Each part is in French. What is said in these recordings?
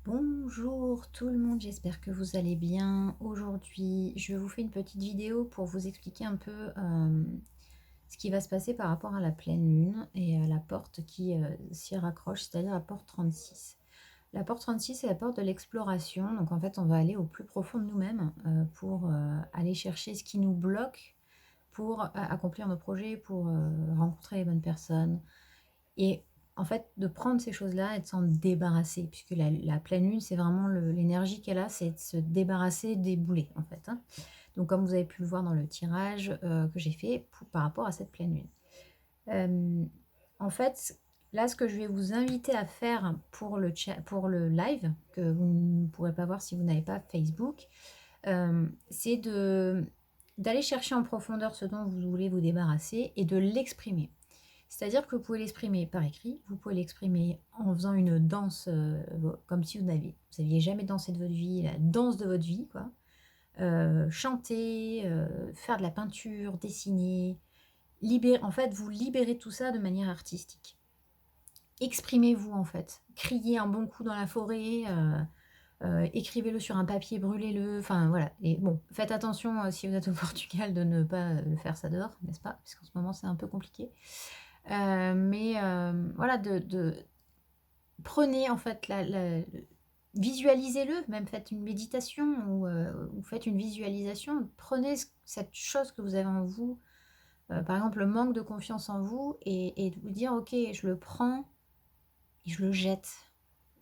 Bonjour tout le monde, j'espère que vous allez bien. Aujourd'hui, je vous fais une petite vidéo pour vous expliquer un peu ce qui va se passer par rapport à la pleine lune et à la porte qui s'y raccroche, c'est-à-dire la porte 36. La porte 36, c'est la porte de l'exploration. Donc en fait, on va aller au plus profond de nous-mêmes pour aller chercher ce qui nous bloque pour accomplir nos projets, pour rencontrer les bonnes personnes, et en fait, de prendre ces choses-là et de s'en débarrasser, puisque la pleine lune, c'est vraiment l'énergie qu'elle a, c'est de se débarrasser des boulets, en fait, hein. Donc, comme vous avez pu le voir dans le tirage que j'ai fait par rapport à cette pleine lune. Euh, En fait, là, ce que je vais vous inviter à faire pour pour le live, que vous ne pourrez pas voir si vous n'avez pas Facebook, c'est d'aller chercher en profondeur ce dont vous voulez vous débarrasser et de l'exprimer. C'est-à-dire que vous pouvez l'exprimer par écrit, vous pouvez l'exprimer en faisant une danse comme si vous n'aviez jamais dansé de votre vie, la danse de votre vie, quoi. Chanter, faire de la peinture, dessiner, en fait, vous libérez tout ça de manière artistique. Exprimez-vous en fait, criez un bon coup dans la forêt, écrivez-le sur un papier, brûlez-le, enfin voilà. Et bon, faites attention si vous êtes au Portugal de ne pas le faire ça dehors, n'est-ce pas? Parce qu'en ce moment c'est un peu compliqué. Voilà, prenez en fait, visualisez-le, même faites une méditation ou faites une visualisation. Prenez cette chose que vous avez en vous, par exemple le manque de confiance en vous, et de vous dire ok, je le prends et je le jette.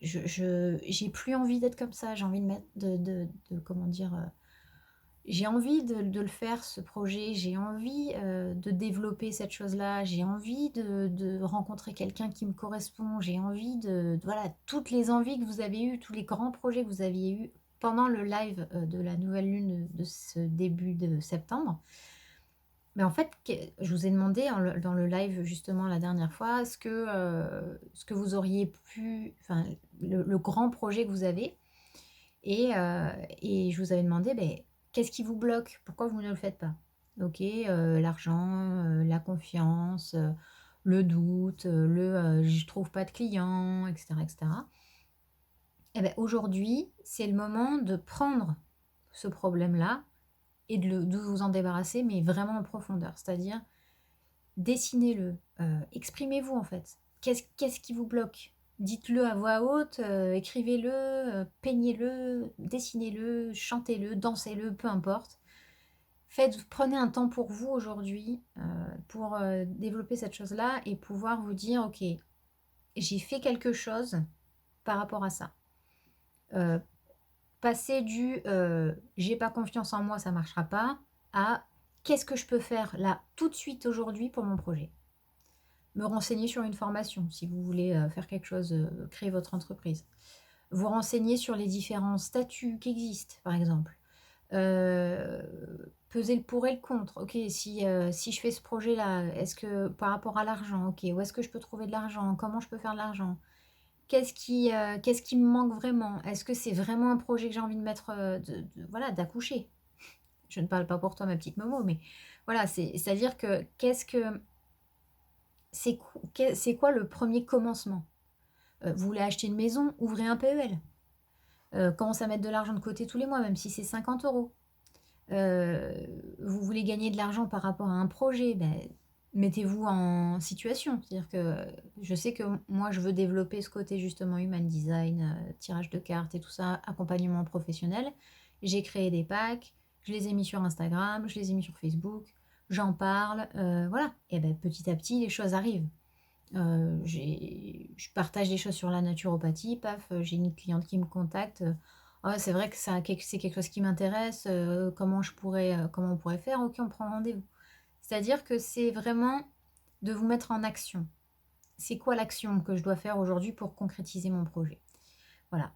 J'ai plus envie d'être comme ça, j'ai envie de mettre comment dire, j'ai envie de le faire, ce projet, j'ai envie de développer cette chose-là, j'ai envie de rencontrer quelqu'un qui me correspond, j'ai envie voilà, toutes les envies que vous avez eues, tous les grands projets que vous aviez eus pendant le live de la nouvelle lune de ce début de septembre. Mais en fait, je vous ai demandé dans le live justement la dernière fois ce que vous auriez pu, enfin, le grand projet que vous avez. Et je vous avais demandé, ben, qu'est-ce qui vous bloque? Pourquoi vous ne le faites pas? Ok, l'argent, la confiance, le doute, je trouve pas de clients, etc., etc. Et ben, aujourd'hui, c'est le moment de prendre ce problème-là et de vous en débarrasser, mais vraiment en profondeur. C'est-à-dire, dessinez-le, exprimez-vous en fait. Qu'est-ce qui vous bloque? Dites-le à voix haute, écrivez-le, peignez-le, dessinez-le, chantez-le, dansez-le, peu importe. Prenez un temps pour vous aujourd'hui, pour développer cette chose-là et pouvoir vous dire, ok, j'ai fait quelque chose par rapport à ça. Passer j'ai pas confiance en moi, ça marchera pas, à qu'est-ce que je peux faire là tout de suite aujourd'hui pour mon projet. Me renseigner sur une formation si vous voulez faire quelque chose, créer votre entreprise. Vous renseigner sur les différents statuts qui existent, par exemple. Peser le pour et le contre. Ok, si je fais ce projet-là, est-ce que par rapport à l'argent, ok, où est-ce que je peux trouver de l'argent? Comment je peux faire de l'argent? Qu'est-ce qui me manque vraiment? Est-ce que c'est vraiment un projet que j'ai envie de mettre, voilà, d'accoucher? Je ne parle pas pour toi, ma petite Momo, mais voilà, c'est-à-dire que c'est quoi le premier commencement? Vous voulez acheter une maison, ouvrez un PEL. Commencez à mettre de l'argent de côté tous les mois, même si c'est 50 euros. Vous voulez gagner de l'argent par rapport à un projet, ben, mettez-vous en situation. C'est-à-dire que je sais que moi, je veux développer ce côté justement human design, tirage de cartes et tout ça, accompagnement professionnel. J'ai créé des packs, je les ai mis sur Instagram, je les ai mis sur Facebook, j'en parle, voilà. Et ben, petit à petit, les choses arrivent. Je partage des choses sur la naturopathie, paf, j'ai une cliente qui me contacte. Ah, c'est vrai que c'est quelque chose qui m'intéresse, comment on pourrait faire? Ok, on prend rendez-vous. C'est-à-dire que c'est vraiment de vous mettre en action. C'est quoi l'action que je dois faire aujourd'hui pour concrétiser mon projet? Voilà.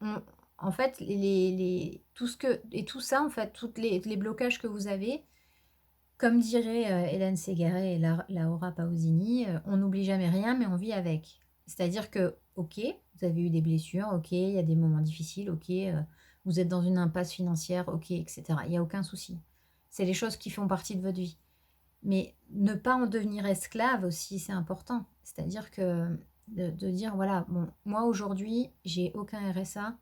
On- En fait, tout ça, en fait, tous les blocages que vous avez, comme dirait Hélène Ségara et Laura Pausini, on n'oublie jamais rien, mais on vit avec. C'est-à-dire que, ok, vous avez eu des blessures, ok, il y a des moments difficiles, ok, vous êtes dans une impasse financière, ok, etc. Il n'y a aucun souci. C'est les choses qui font partie de votre vie. Mais ne pas en devenir esclave aussi, c'est important. C'est-à-dire que de dire, voilà, bon, moi aujourd'hui, j'ai aucun RSA,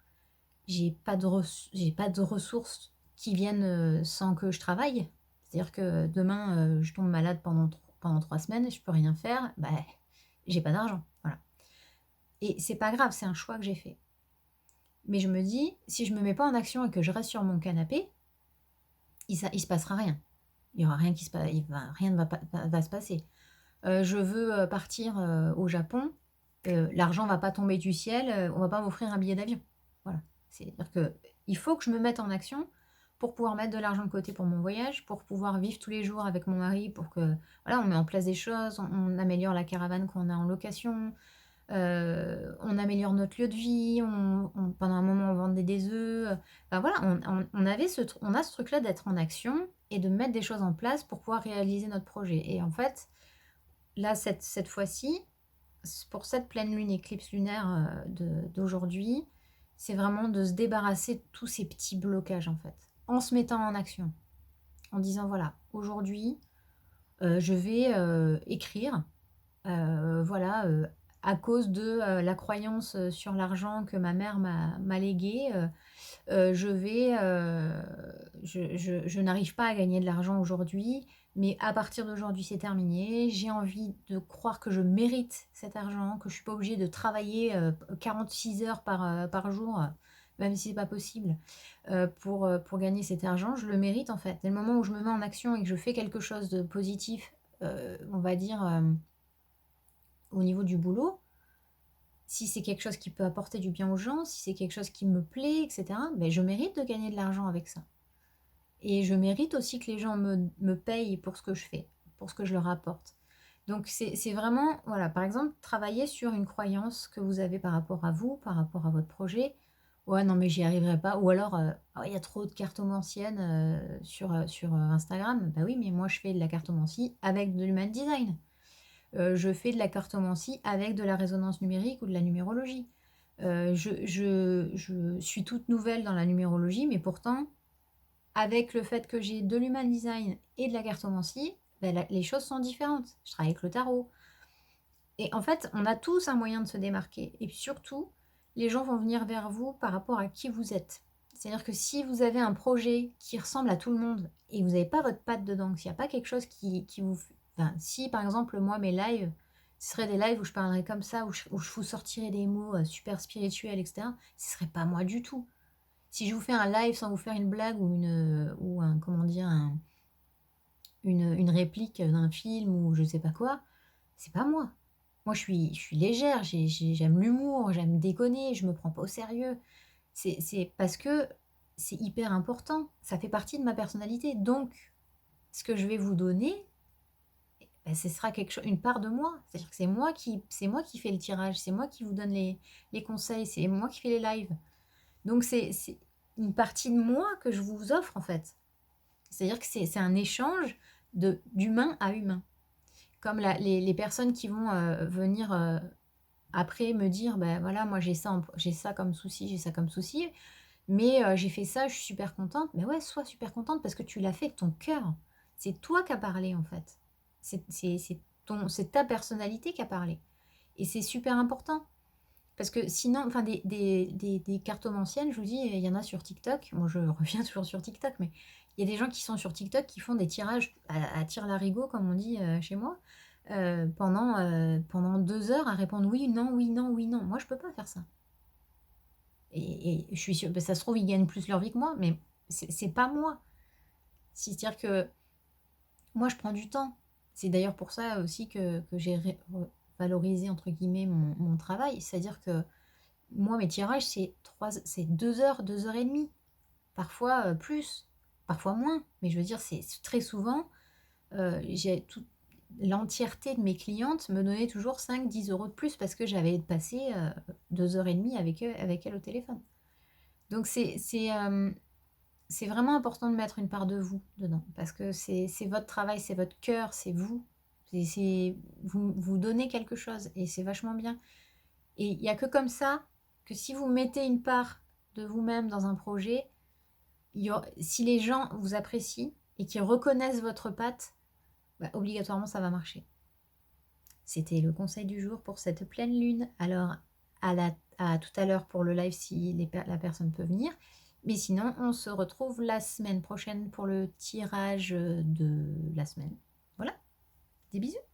j'ai pas de ressources qui viennent sans que je travaille. C'est-à-dire que demain, je tombe malade pendant 3 semaines, je peux rien faire, bah, j'ai pas d'argent. Voilà. Et c'est pas grave, c'est un choix que j'ai fait. Mais je me dis, si je me mets pas en action et que je reste sur mon canapé, il se passera rien. Il y aura rien qui se passe, rien ne va se passer. Je veux partir au Japon, l'argent va pas tomber du ciel, on va pas m'offrir un billet d'avion. Voilà. C'est-à-dire que il faut que je me mette en action pour pouvoir mettre de l'argent de côté pour mon voyage, pour pouvoir vivre tous les jours avec mon mari, pour que voilà, on met en place des choses, on améliore la caravane qu'on a en location, on améliore notre lieu de vie, pendant un moment on vendait des œufs. Enfin voilà, on a ce truc-là d'être en action et de mettre des choses en place pour pouvoir réaliser notre projet. Et en fait, là, cette fois-ci, pour cette pleine lune éclipse lunaire d'aujourd'hui, c'est vraiment de se débarrasser de tous ces petits blocages en fait, en se mettant en action, en disant voilà, aujourd'hui, je vais écrire, voilà, à cause de la croyance sur l'argent que ma mère m'a léguée, je vais, je n'arrive pas à gagner de l'argent aujourd'hui, mais à partir d'aujourd'hui, c'est terminé. J'ai envie de croire que je mérite cet argent, que je suis pas obligée de travailler 46 heures par jour, même si c'est pas possible, pour gagner cet argent. Je le mérite en fait. Dès le moment où je me mets en action et que je fais quelque chose de positif, on va dire, au niveau du boulot, si c'est quelque chose qui peut apporter du bien aux gens, si c'est quelque chose qui me plaît, etc., ben, je mérite de gagner de l'argent avec ça. Et je mérite aussi que les gens me payent pour ce que je fais, pour ce que je leur apporte. Donc c'est vraiment, voilà, par exemple, travailler sur une croyance que vous avez par rapport à vous, par rapport à votre projet. Ouais, non, mais j'y arriverai pas. Ou alors, oh, il y a trop de cartomanciennes sur Instagram. Bah oui, mais moi, je fais de la cartomancie avec de l'human design. Je fais de la cartomancie avec de la résonance numérique ou de la numérologie. Je suis toute nouvelle dans la numérologie, mais pourtant, avec le fait que j'ai de l'human design et de la cartomancie, ben, les choses sont différentes. Je travaille avec le tarot. Et en fait, on a tous un moyen de se démarquer. Et puis surtout, les gens vont venir vers vous par rapport à qui vous êtes. C'est-à-dire que si vous avez un projet qui ressemble à tout le monde et que vous n'avez pas votre patte dedans, s'il n'y a pas quelque chose qui vous... Enfin, si par exemple, moi, mes lives, ce seraient des lives où je parlerais comme ça, où je vous sortirais des mots super spirituels, etc., ce ne serait pas moi du tout. Si je vous fais un live sans vous faire une blague ou un, comment dire, une réplique d'un film ou je sais pas quoi, c'est pas moi. Moi, je suis légère, j'aime l'humour, j'aime déconner, je me prends pas au sérieux. C'est parce que c'est hyper important. Ça fait partie de ma personnalité. Donc, ce que je vais vous donner, ben, ce sera une part de moi. C'est-à-dire que c'est moi qui fais le tirage, c'est moi qui vous donne les conseils, c'est moi qui fais les lives. Donc, c'est une partie de moi que je vous offre, en fait. C'est-à-dire que c'est un échange d'humain à humain. Comme les personnes qui vont venir après me dire, ben voilà, moi j'ai ça comme souci, j'ai ça comme souci, mais j'ai fait ça, je suis super contente. Mais ouais, sois super contente parce que tu l'as fait de ton cœur. C'est toi qui as parlé en fait. C'est ta personnalité qui a parlé. Et c'est super important. Parce que sinon, enfin, des cartomanciennes, je vous dis, il y en a sur TikTok. Moi, je reviens toujours sur TikTok, mais il y a des gens qui sont sur TikTok qui font des tirages à tire-larigot, comme on dit chez moi, pendant 2 heures à répondre oui, non, oui, non, oui, non. Moi, je peux pas faire ça. Et je suis sûre, ben, ça se trouve, ils gagnent plus leur vie que moi, mais c'est pas moi. C'est-à-dire que moi, je prends du temps. C'est d'ailleurs pour ça aussi que j'ai valorisé, entre guillemets, mon travail. C'est-à-dire que moi, mes tirages, c'est 2 heures, 2 heures et demie. Parfois plus, parfois moins. Mais je veux dire, c'est très souvent, j'ai l'entièreté de mes clientes me donnait toujours 5-10 € de plus parce que j'avais passé 2 heures et demie avec elles au téléphone. Donc c'est vraiment important de mettre une part de vous dedans parce que c'est votre travail, c'est votre cœur, c'est vous. Vous donnez quelque chose et c'est vachement bien. Et il n'y a que comme ça que si vous mettez une part de vous-même dans un projet, si les gens vous apprécient et qu'ils reconnaissent votre patte, bah, obligatoirement ça va marcher. C'était le conseil du jour pour cette pleine lune. Alors, à tout à l'heure pour le live si la personne peut venir. Mais sinon, on se retrouve la semaine prochaine pour le tirage de la semaine. Voilà, des bisous.